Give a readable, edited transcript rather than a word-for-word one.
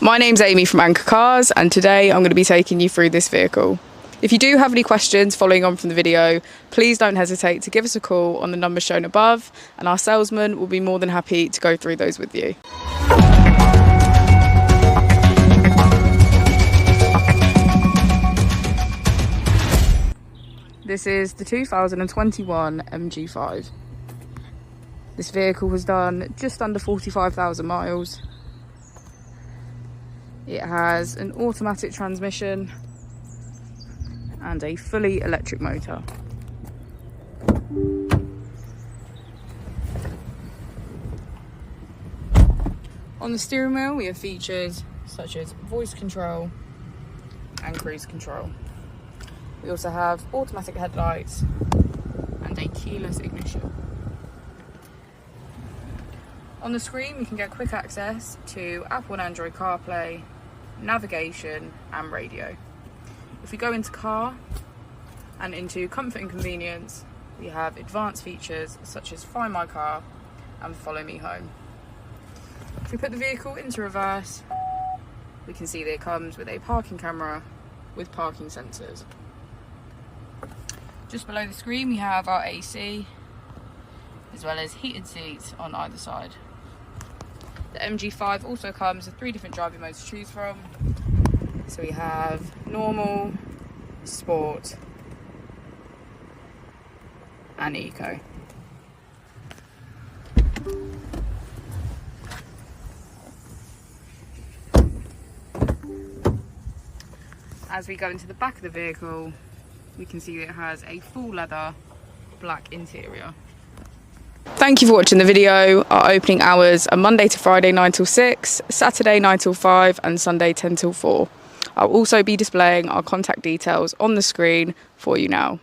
My name's Amy from Anchor Cars, and today I'm going to be taking you through this vehicle. If you do have any questions following on from the video, please don't hesitate to give us a call on the number shown above, and our salesman will be more than happy to go through those with you. This is the 2021 MG5. This vehicle was done just under 45,000 miles. It has an automatic transmission and a fully electric motor. On the steering wheel we have features such as voice control and cruise control. We also have automatic headlights and a keyless ignition. On the screen we can get quick access to Apple and Android CarPlay, navigation and radio. If we go into car and into comfort and convenience, we have advanced features such as Find My Car and Follow Me Home. If we put the vehicle into reverse, we can see that it comes with a parking camera with parking sensors. Just below the screen we have our AC, as well as heated seats on either side. The MG5 also comes with 3 different driving modes to choose from. So we have normal, sport and eco. As we go into the back of the vehicle, we can see that it has a full leather black interior. Thank you for watching the video. Our opening hours are Monday to Friday 9 till 6, Saturday 9 till 5 and Sunday 10 till 4. I'll also be displaying our contact details on the screen for you now.